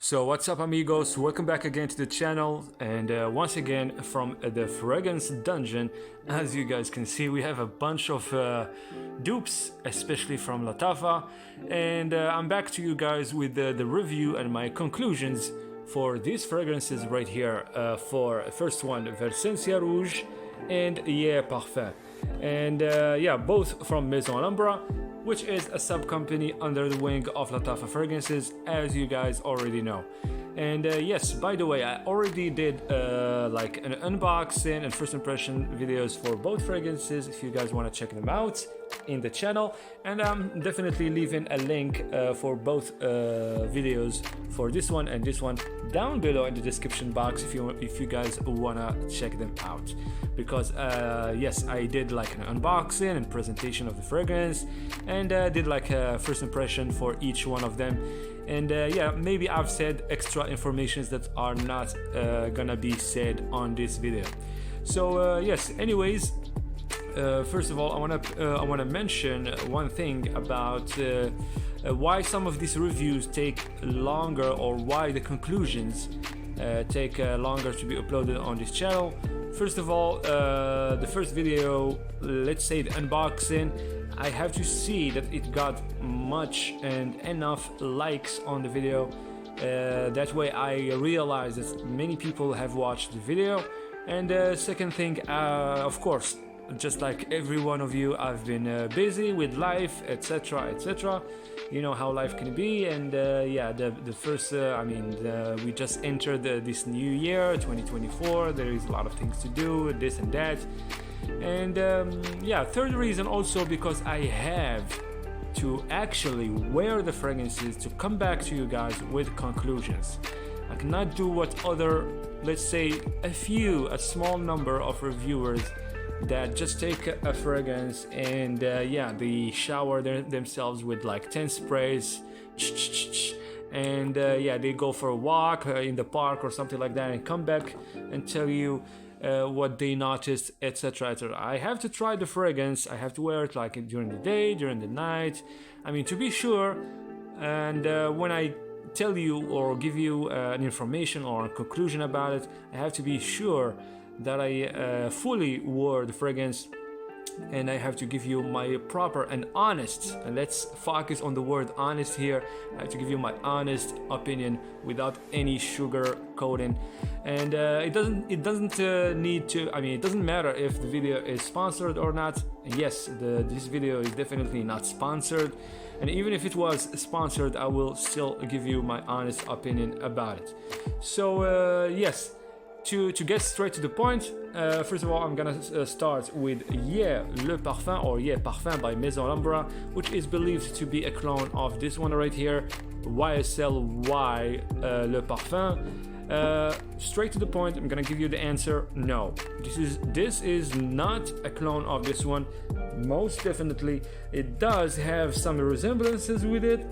So what's up amigos, welcome back again to the channel, and once again from the fragrance dungeon. As you guys can see, we have a bunch of dupes, especially from Lattafa, and I'm back to you guys with the review and my conclusions for these fragrances right here. For first one, VERSENCIA ROUGE and PARFUM, and yeah, both from Maison Alhambra, which is a sub-company under the wing of Lattafa Fragrances, as you guys already know. And yes, by the way, I already did like an unboxing and first impression videos for both fragrances if you guys want to check them out in the channel, and I'm definitely leaving a link for both videos, for this one and this one, down below in the description box if you guys wanna check them out. Because yes, I did like an unboxing and presentation of the fragrance, and did like a first impression for each one of them. And yeah, maybe I've said extra informations that are not gonna be said on this video. So yes, anyways, first of all, I wanna mention one thing about why some of these reviews take longer, or why the conclusions take longer to be uploaded on this channel. First of all, the first video, let's say the unboxing, I have to see that it got much and enough likes on the video. That way I realize that many people have watched the video. And second thing, of course, just like every one of you, I've been busy with life, etc, etc. You know how life can be. And yeah, the first we just entered this new year 2024. There is a lot of things to do, this and that. And yeah, third reason also, because I have to actually wear the fragrances to come back to you guys with conclusions. I cannot do what other, let's say a small number of reviewers that just take a fragrance and yeah, they shower themselves with like 10 sprays, and yeah, they go for a walk in the park or something like that, and come back and tell you what they noticed, etc, etc. I have to try the fragrance, I have to wear it like during the day, during the night, I mean, to be sure. And when I tell you or give you an information or a conclusion about it, I have to be sure that I fully wore the fragrance, and I have to give you my proper and honest, and let's focus on the word honest here, I have to give you my honest opinion without any sugar coating. And it doesn't need to, I mean, it doesn't matter if the video is sponsored or not. And yes, this video is definitely not sponsored, and even if it was sponsored, I will still give you my honest opinion about it. So yes, to get straight to the point, first of all, I'm gonna start with Le Parfum, or Parfum by Maison Alhambra, which is believed to be a clone of this one right here, YSL Le Parfum. Straight to the point, I'm gonna give you the answer: no, this is not a clone of this one. Most definitely, it does have some resemblances with it.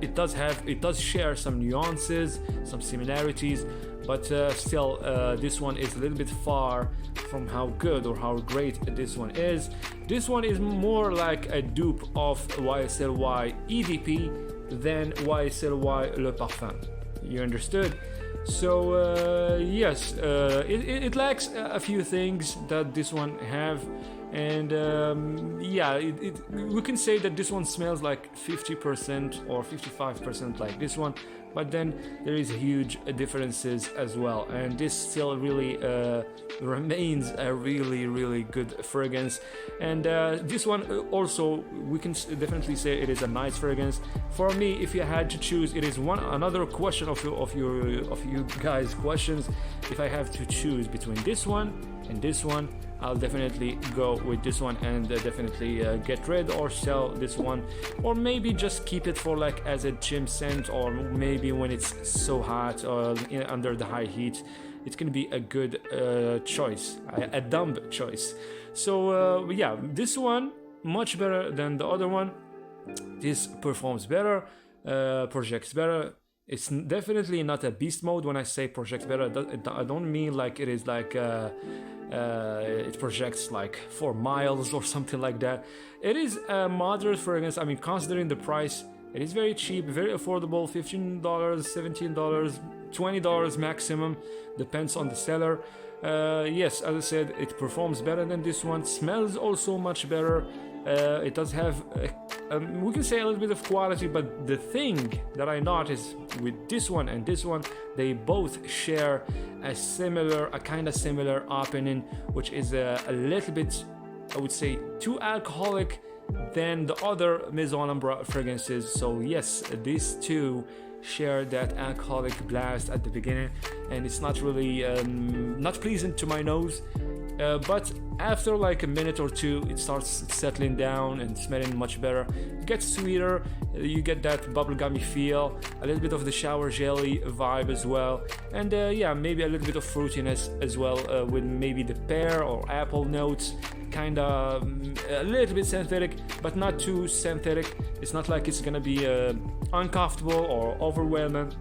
It does share some nuances, some similarities, but still, this one is a little bit far from how good or how great this one is. This one is more like a dupe of YSL EDP than YSL Le Parfum. You understood? So yes, it lacks a few things that this one have. And yeah, we can say that this one smells like 50% or 55% like this one, but then there is huge differences as well, and this still really remains a really good fragrance. And this one also, we can definitely say it is a nice fragrance. For me, if you had to choose, it is another question of you guys' questions. If I have to choose between this one and this one, I'll definitely go with this one, and definitely get rid or sell this one, or maybe just keep it for like as a gym scent, or maybe when it's so hot or under the high heat, it's gonna be a good choice, a dumb choice. So yeah, this one much better than the other one. This performs better, projects better. It's definitely not a beast mode. When I say projects better, I don't mean like it is like it projects like 4 miles or something like that. It is a moderate fragrance. I mean, considering the price, It is very cheap, very affordable, $15, $17, $20 maximum, depends on the seller. Yes, as I said, it performs better than this one, smells also much better. It does have, we can say a little bit of quality, but the thing that I noticed with this one and this one, they both share a kind of similar opening, which is a little bit, I would say, too alcoholic than the other Maison Alhambra fragrances. So yes, these two share that alcoholic blast at the beginning, and it's not really not pleasant to my nose. But after like a minute or two, it starts settling down and smelling much better. It gets sweeter, you get that bubblegummy feel, a little bit of the shower jelly vibe as well, and yeah, maybe a little bit of fruitiness as well, with maybe the pear or apple notes, kind of a little bit synthetic, but not too synthetic. It's not like it's gonna be uncomfortable or overwhelming.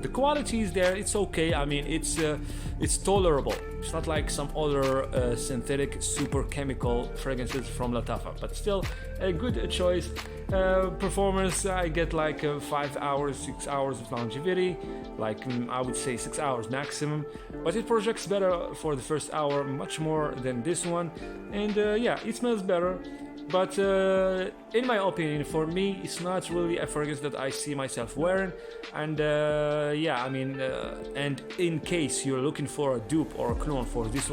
The quality is there, it's okay. I mean, it's tolerable. It's not like some other synthetic super chemical fragrances from Lattafa, but still a good choice. Performance, I get like 5 hours, 6 hours of longevity, like I would say 6 hours maximum, but it projects better for the first hour, much more than this one, and yeah, it smells better. But in my opinion, for me, it's not really a fragrance that I see myself wearing. And yeah, I mean, and in case you're looking for a dupe or a clone for this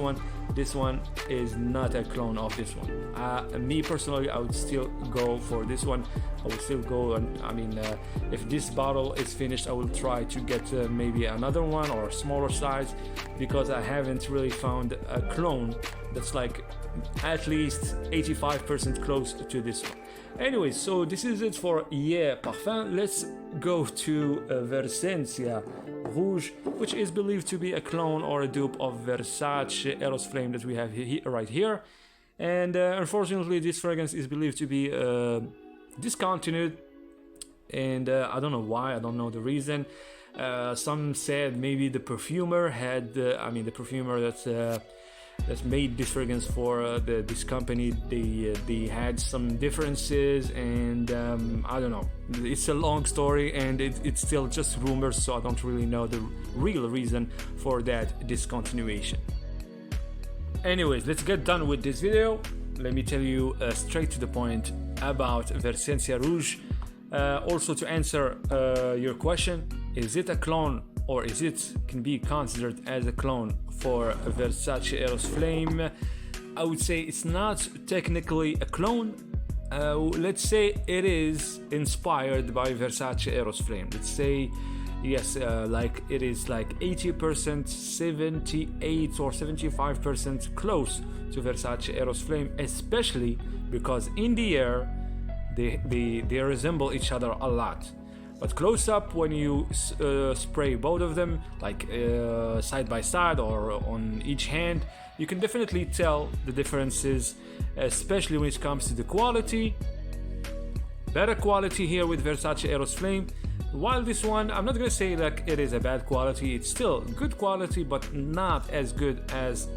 one is not a clone of this one. Me personally, I would still go for this one. I would still go, and I mean, if this bottle is finished, I will try to get maybe another one or a smaller size, because I haven't really found a clone that's like at least 85% close to this one. Anyway, so this is it for Yeah Parfum. Let's go to Versencia Rouge, which is believed to be a clone or a dupe of Versace Eros Flame that we have right here. And unfortunately, this fragrance is believed to be discontinued, and I don't know why, I don't know the reason. Some said maybe the perfumer had, the perfumer that made this fragrance for this company, they had some differences, and I don't know. It's a long story, and it's still just rumors, so I don't really know the real reason for that discontinuation. Anyways, let's get done with this video. Let me tell you straight to the point about Versencia Rouge. Also, to answer your question, is it a clone, or can be considered as a clone for Versace Eros Flame? I would say it's not technically a clone. Let's say it is inspired by Versace Eros Flame. Let's say yes, like it is like 80%, 78 or 75% close to Versace Eros Flame, especially because in the air they resemble each other a lot. But close up, when you spray both of them, like side by side or on each hand, you can definitely tell the differences, especially when it comes to the quality. Better quality here with Versace Eros Flame, while this one, I'm not gonna say like it is a bad quality, it's still good quality, but not as good as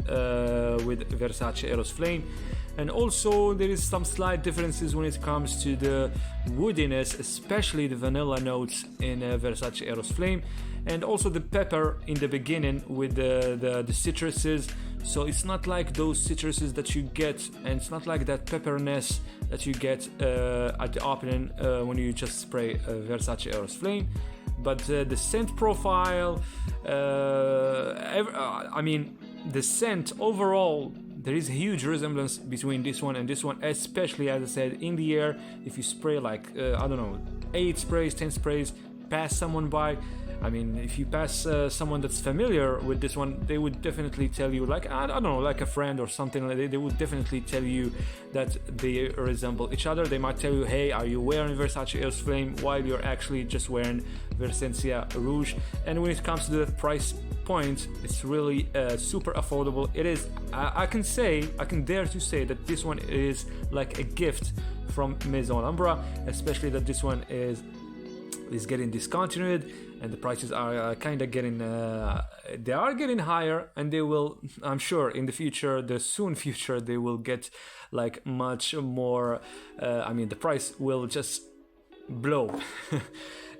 with Versace Eros Flame. And also there is some slight differences when it comes to the woodiness, especially the vanilla notes in Versace Eros Flame, and also the pepper in the beginning with the citruses. So it's not like those citruses that you get, and it's not like that pepperness that you get at the opening when you just spray Versace Eros Flame. But the scent profile, I mean, the scent overall, there is a huge resemblance between this one and this one, especially, as I said, in the air. If you spray like, I don't know, 8 sprays, 10 sprays, pass someone by, I mean, if you pass someone that's familiar with this one, they would definitely tell you, like, I don't know, like a friend or something, they would definitely tell you that they resemble each other. They might tell you, hey, are you wearing Versace Eros Flame, while you're actually just wearing Versencia Rouge. And when it comes to the price point, it's really super affordable. It is, I can dare to say that this one is like a gift from Maison Alhambra, especially that this one is getting discontinued, and the prices are kind of getting they are getting higher, and they will, I'm sure, in the future, the soon future, they will get like much more. I mean, the price will just blow.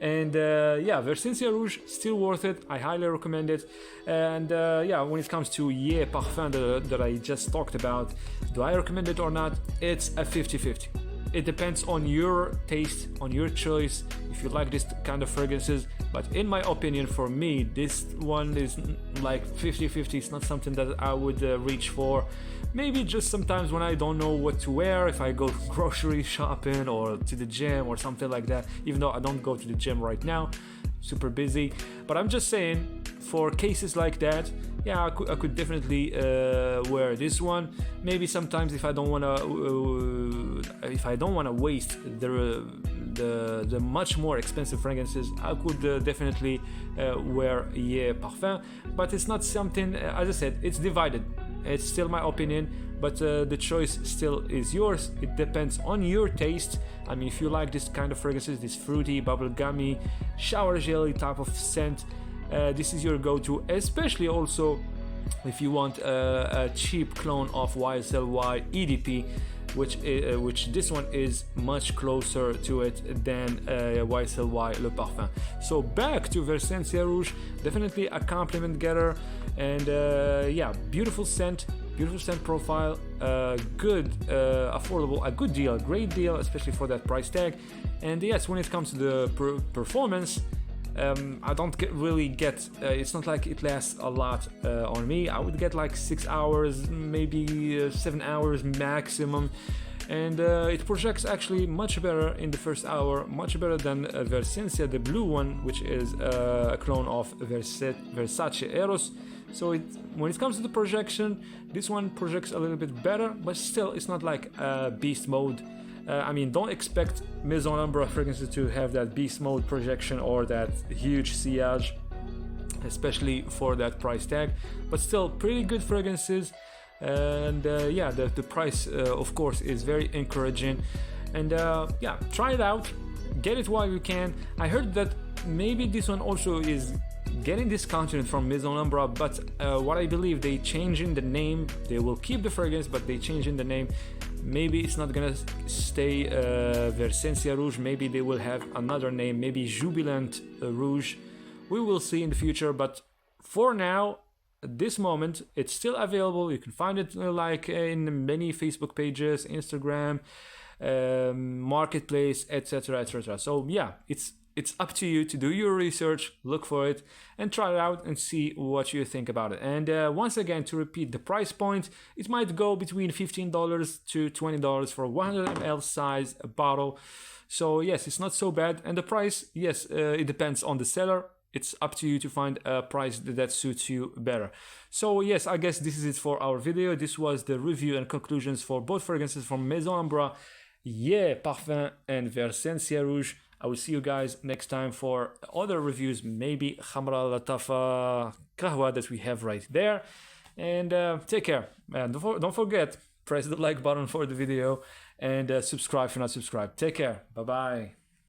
And yeah, Versencia Rouge, still worth it. I highly recommend it. And yeah, when it comes to Yeah Parfum that I just talked about, do I recommend it or not? It's a 50-50. It depends on your taste, on your choice, if you like this kind of fragrances. But in my opinion, for me, this one is like 50-50. It's not something that I would reach for. Maybe just sometimes when I don't know what to wear, if I go grocery shopping or to the gym or something like that, even though I don't go to the gym right now, super busy. But I'm just saying, for cases like that, yeah, I could definitely wear this one. Maybe sometimes if I don't wanna waste the much more expensive fragrances, I could definitely wear Yeah Parfum. But it's not something, as I said, it's divided. It's still my opinion, but the choice still is yours. It depends on your taste. I mean, if you like this kind of fragrances, this fruity, bubblegummy, shower jelly type of scent, this is your go-to, especially also if you want a cheap clone of YSL EDP, which this one is much closer to it than YSL Le Parfum. So back to Versencia Rouge, definitely a compliment getter, and yeah, beautiful scent profile, good, affordable, a good deal, great deal, especially for that price tag. And yes, when it comes to the performance, I don't really get, it's not like it lasts a lot on me. I would get like 6 hours, maybe 7 hours maximum. And it projects actually much better in the first hour, much better than Versencia, the blue one, which is a clone of Versace Eros. So when it comes to the projection, this one projects a little bit better, but still it's not like beast mode. I mean, don't expect Maison Alhambra fragrances to have that beast mode projection or that huge sillage, especially for that price tag, but still pretty good fragrances. And yeah, the price of course is very encouraging. And yeah, try it out, get it while you can. I heard that maybe this one also is getting discounted from Maison Alhambra, but what I believe, they changing the name. They will keep the fragrance, but they changing the name. Maybe it's not gonna stay Versencia Rouge. Maybe they will have another name, maybe Jubilant Rouge. We will see in the future, but for now, at this moment, it's still available. You can find it like in many Facebook pages, Instagram, marketplace, etc., etc. So yeah, it's up to you to do your research, look for it, and try it out and see what you think about it. And once again, to repeat the price point, it might go between $15 to $20 for a 100 ml size bottle. So yes, it's not so bad. And the price, yes, it depends on the seller. It's up to you to find a price that suits you better. So yes, I guess this is it for our video. This was the review and conclusions for both fragrances from Maison Alhambra, Yeah Parfum and Versencia Rouge. I will see you guys next time for other reviews, maybe Khamra Latafa Kahwa that we have right there. And take care. And don't forget, press the like button for the video and subscribe if you're not subscribed. Take care. Bye-bye.